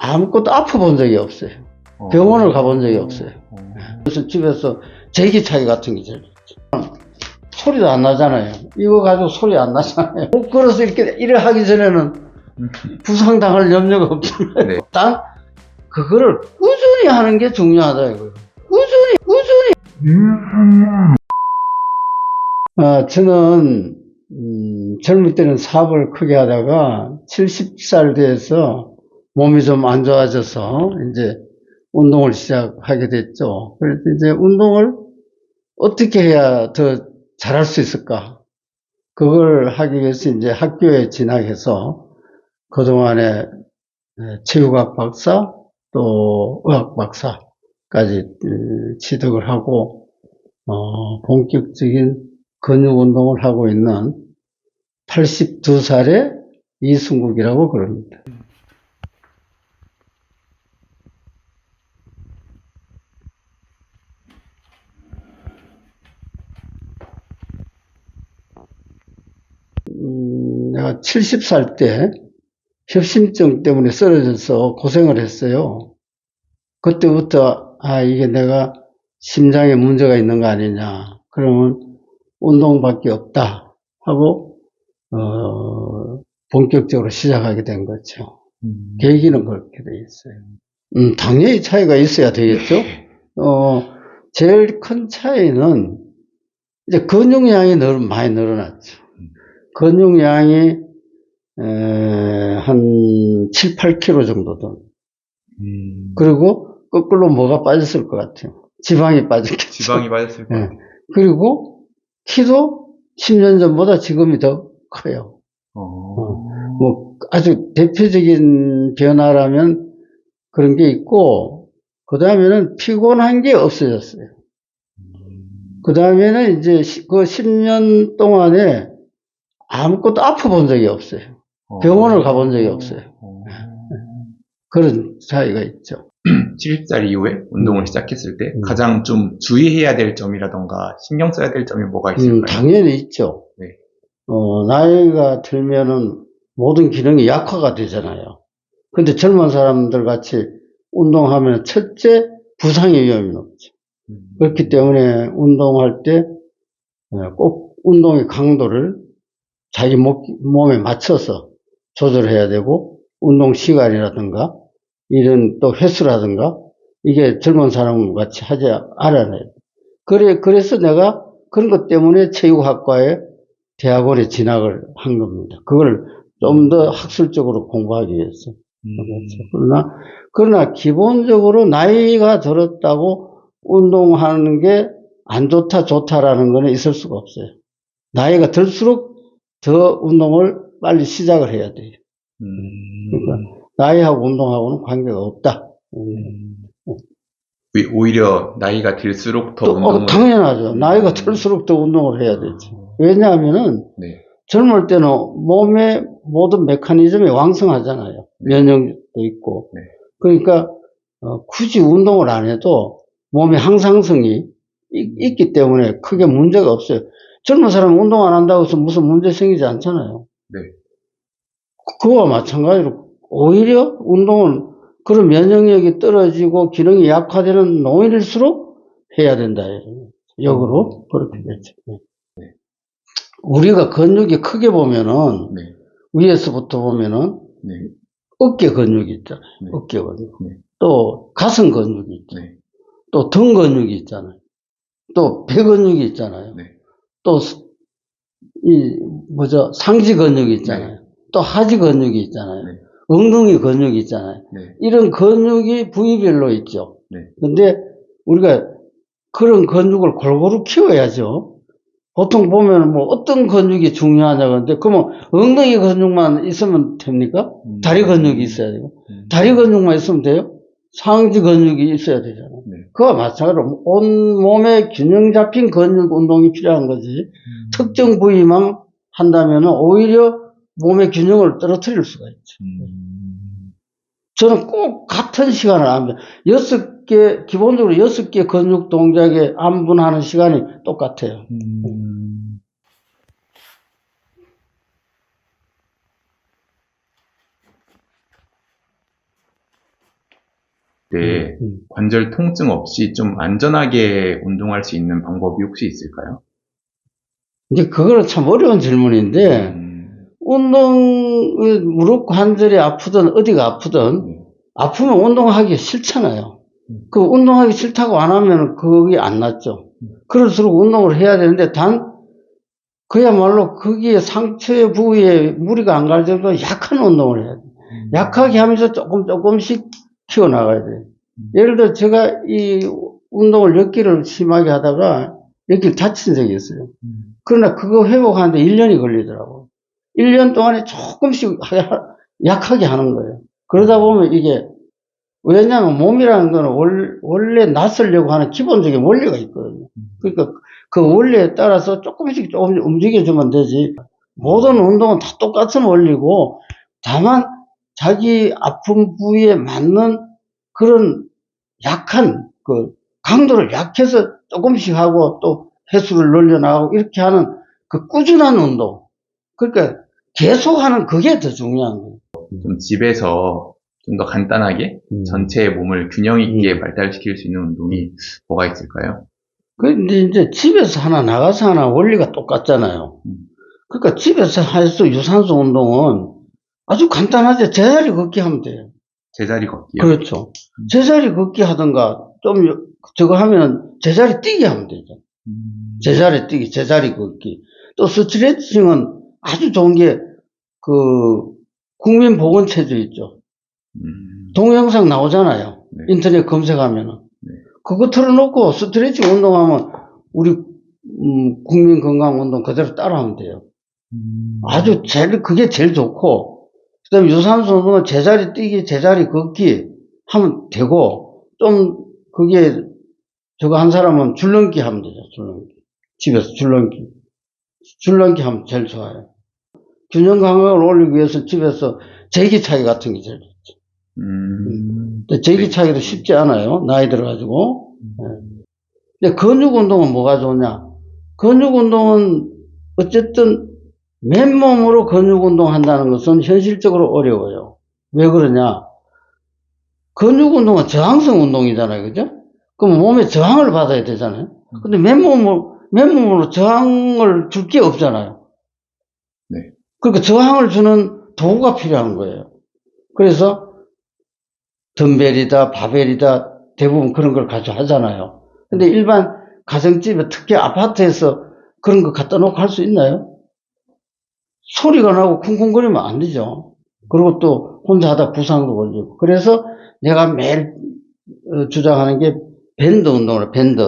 아무것도 아파본 적이 없어요. 병원을 가본 적이 없어요. 그래서 집에서 제기차기 같은 게 제일 좋죠. 소리도 안 나잖아요. 이거 가지고 소리 안 나잖아요. 못 걸어서 이렇게 하기 전에는 부상당할 염려가 없잖아요. 네. 단 그거를 꾸준히 하는 게 중요하다 이거예요. 꾸준히 저는 젊을 때는 사업을 크게 하다가 70살 돼서 몸이 좀 안 좋아져서 이제 운동을 시작하게 됐죠. 그래서 이제 운동을 어떻게 해야 더 잘할 수 있을까? 그걸 하기 위해서 이제 학교에 진학해서 그동안에 체육학 박사 또 의학 박사까지 취득을 하고 본격적인 근육 운동을 하고 있는 82살의 이승국이라고 그럽니다. 내가 70살 때 협심증 때문에 쓰러져서 고생을 했어요. 그때부터 이게 내가 심장에 문제가 있는 거 아니냐. 그러면 운동밖에 없다 하고 본격적으로 시작하게 된 거죠. 계기는 그렇게 돼 있어요. 당연히 차이가 있어야 되겠죠. 제일 큰 차이는 이제 근육량이 많이 늘어났죠. 근육량이 한 7, 8kg 정도 더. 그리고 거꾸로 뭐가 빠졌을 것 같아요. 지방이 빠졌겠죠. 지방이 빠졌을 것 같아요. 그리고 키도 10년 전보다 지금이 더 커요. 뭐 아주 대표적인 변화라면 그런 게 있고, 그 다음에는 피곤한 게 없어졌어요. 그 다음에는 이제 그 10년 동안에 아무것도 아파본 적이 없어요. 병원을 가본 적이 없어요. 그런 차이가 있죠. 70살 이후에 운동을 시작했을 때 가장 좀 주의해야 될 점이라던가 신경 써야 될 점이 뭐가 있을까요? 당연히 있죠. 네. 나이가 들면은 모든 기능이 약화가 되잖아요. 근데 젊은 사람들 같이 운동하면 첫째 부상의 위험이 높죠. 그렇기 때문에 운동할 때 꼭 운동의 강도를 자기 몸에 맞춰서 조절해야 되고, 운동 시간이라든가 이런 또 횟수라든가 이게 젊은 사람 같이 하지 않아야 돼요. 그래서 내가 그런 것 때문에 체육학과에 대학원에 진학을 한 겁니다. 그걸 좀 더 학술적으로 공부하기 위해서. 그러나 기본적으로 나이가 들었다고 운동하는 게 안 좋다, 좋다라는 거는 있을 수가 없어요. 나이가 들수록 더 운동을 빨리 시작을 해야 돼요. 그러니까 나이하고 운동하고는 관계가 없다. 오히려 나이가 들수록 더 운동을 당연하죠. 나이가 들수록 더 운동을 해야 되죠. 왜냐하면은 젊을 때는 몸의 모든 메커니즘이 왕성하잖아요. 면역력도 있고. 그러니까 굳이 운동을 안 해도 몸의 항상성이 있기 때문에 크게 문제가 없어요. 젊은 사람은 운동 안 한다고 해서 무슨 문제 생기지 않잖아요. 그와 마찬가지로 오히려 운동은 그런 면역력이 떨어지고 기능이 약화되는 노인일수록 해야 된다. 역으로 그렇게 되죠. 우리가 근육이 크게 보면은 위에서부터 보면은 어깨 근육이 있잖아요. 어깨 근육. 또 가슴 근육이 있잖아요. 또 등 근육이 있잖아요. 또 배 근육이 있잖아요. 또 상지 근육이 있잖아요. 또 하지 근육이 있잖아요. 엉덩이 근육이 있잖아요. 이런 근육이 부위별로 있죠. 근데 우리가 그런 근육을 골고루 키워야죠. 보통 보면 뭐 어떤 근육이 중요하냐 그러는데, 그러면 엉덩이 근육만 있으면 됩니까? 다리 근육이 있어야 되고, 다리 근육만 있으면 돼요? 상지 근육이 있어야 되잖아요. 그와 마찬가지로 온 몸에 균형 잡힌 근육 운동이 필요한 거지. 특정 부위만 한다면 오히려 몸의 균형을 떨어뜨릴 수가 있죠. 저는 꼭 같은 시간을 합니다. 기본적으로 6개 근육 동작에 안분하는 시간이 똑같아요. 때 관절 통증 없이 좀 안전하게 운동할 수 있는 방법이 혹시 있을까요? 이제 그거는 참 어려운 질문인데, 무릎 관절이 아프든 어디가 아프든, 아프면 운동하기 싫잖아요. 그 운동하기 싫다고 안 하면 그게 안 낫죠. 그럴수록 운동을 해야 되는데, 그야말로 거기에 상처의 부위에 무리가 안 갈 정도로 약한 운동을 해야 돼요. 약하게 하면서 조금씩 키워나가야 돼요. 예를 들어 제가 이 운동을 10개를 심하게 하다가 10개를 다친 적이 있어요. 그러나 그거 회복하는데 1년이 걸리더라고요. 1년 동안에 조금씩 약하게 하는 거예요. 그러다 보면 이게, 왜냐하면 몸이라는 거는 원래 낫으려고 하는 기본적인 원리가 있거든요. 그러니까 그 원리에 따라서 조금씩 움직여주면 되지. 모든 운동은 다 똑같은 원리고, 다만 자기 아픈 부위에 맞는 그런 약한, 강도를 약해서 조금씩 하고 또 횟수를 늘려나가고 이렇게 하는 그 꾸준한 운동. 그러니까 계속 하는 그게 더 중요한 거예요. 좀 집에서 좀 더 간단하게 전체의 몸을 균형 있게 발달시킬 수 있는 운동이 뭐가 있을까요? 근데 이제 집에서 하나 나가서 하나 원리가 똑같잖아요. 그러니까 집에서 할 수 유산소 운동은 아주 간단하게 제자리 걷기 하면 돼요. 제자리 걷기요? 그렇죠. 제자리 걷기 하든가 좀 저거 하면 제자리 뛰기 하면 되죠. 제자리 뛰기, 제자리 걷기. 또 스트레칭은 아주 좋은 게 국민보건체조 있죠. 동영상 나오잖아요. 네. 인터넷 검색하면은. 네. 그거 틀어놓고 스트레칭 운동하면 우리 국민건강운동 그대로 따라하면 돼요. 아주 그게 제일 좋고, 그 다음에 유산소 운동은 제자리 뛰기, 제자리 걷기 하면 되고, 좀 그게 저거 한 사람은 줄넘기 하면 되죠. 줄넘기. 집에서 줄넘기 하면 제일 좋아요. 균형 감각을 올리기 위해서 집에서 제기차기 같은 게 제일 좋죠. 근데 제기차기도 쉽지 않아요. 나이 들어가지고. 근데 근육 운동은 뭐가 좋냐? 근육 운동은 어쨌든 맨몸으로 근육 운동 한다는 것은 현실적으로 어려워요. 왜 그러냐? 근육 운동은 저항성 운동이잖아요. 그죠? 그럼 몸에 저항을 받아야 되잖아요. 근데 맨몸으로 저항을 줄 게 없잖아요. 네. 그러니까 저항을 주는 도구가 필요한 거예요. 그래서 덤벨이다, 바벨이다, 대부분 그런 걸 가지고 하잖아요. 근데 일반 가정집에, 특히 아파트에서 그런 거 갖다 놓고 할 수 있나요? 소리가 나고 쿵쿵거리면 안 되죠. 그리고 또 혼자 하다 부상도 걸리고. 그래서 내가 매일 주장하는 게 밴드 운동을, 밴드.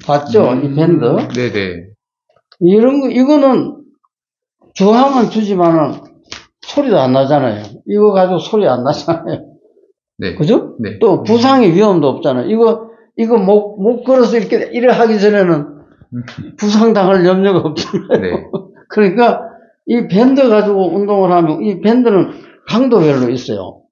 봤죠? 이 밴드. 네네. 이거는 저항은 주지만은 소리도 안 나잖아요. 이거 가지고 소리 안 나잖아요. 네. 그죠? 네. 또 부상의 위험도 없잖아요. 이거 못 걸어서 이래 하기 전에는 부상 당할 염려가 없잖아요. 네. 그러니까 이 밴드 가지고 운동을 하면, 이 밴드는 강도별로 있어요.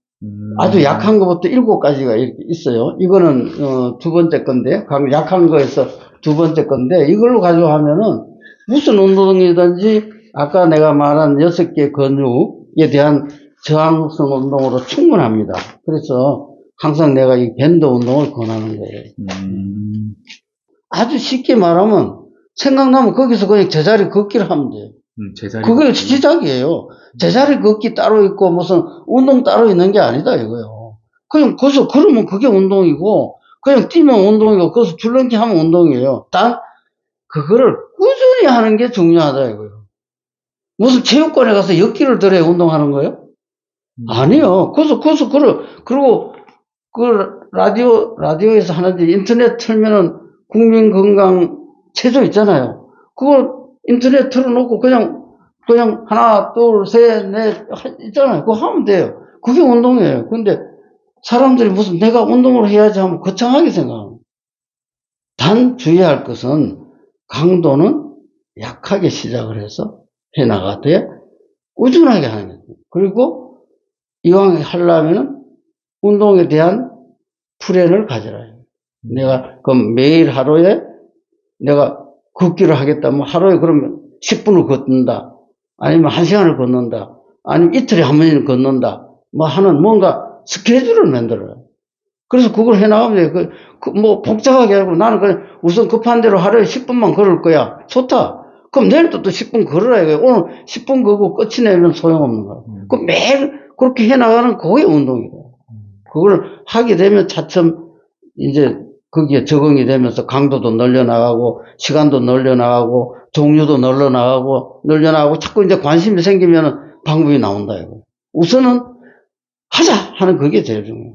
아주 약한 것부터 7가지가 이렇게 있어요. 이거는 두 번째 건데, 약한 거에서 두 번째 건데, 이걸로 가지고 하면은 무슨 운동이든지 아까 내가 말한 6개 근육에 대한 저항성 운동으로 충분합니다. 그래서 항상 내가 이 밴드 운동을 권하는 거예요. 아주 쉽게 말하면 생각나면 거기서 그냥 제자리 걷기를 하면 돼요. 그게 시작이에요. 제자리 걷기 따로 있고 무슨 운동 따로 있는 게 아니다 이거요. 그냥 거기서 걸으면 그게 운동이고, 그냥 뛰면 운동이고, 거기서 줄넘기 하면 운동이에요. 단 그거를 꾸준히 하는 게 중요하다 이거요. 무슨 체육관에 가서 10개를 들어야 운동하는 거예요? 아니요. 거기서 그리고 라디오에서 하는데 인터넷 틀면은 국민건강체조 있잖아요. 그거 인터넷 틀어놓고 그냥 하나, 둘, 셋, 넷 있잖아요. 그거 하면 돼요. 그게 운동이에요. 근데 사람들이 무슨 내가 운동을 해야지 하면 거창하게 생각합니다. 단 주의할 것은 강도는 약하게 시작을 해서 해나가되 꾸준하게 하는 거예요. 그리고 이왕 하려면 운동에 대한 플랜을 가져라. 내가 그럼 매일 하루에 내가 걷기를 하겠다면 하루에 그러면 10분을 걷는다. 아니면 1시간을 걷는다. 아니면 이틀에 한 번씩 걷는다. 뭐 하는 뭔가 스케줄을 만들어요. 그래서 그걸 해나가면 돼. 뭐 복잡하게 하고 나는 그냥 우선 급한 대로 하루에 10분만 걸을 거야. 좋다. 그럼 내일도 또 10분 걸으라 이거야. 오늘 10분 걷고 끝이 내면 소용없는 거야. 그럼 매일 그렇게 해나가는 그게 운동이다. 그걸 하게 되면 차츰 이제 거기에 적응이 되면서 강도도 늘려나가고 시간도 늘려나가고 종류도 늘려나가고 자꾸 이제 관심이 생기면 방법이 나온다 이거. 우선은 하자 하는 그게 제일 중요해요.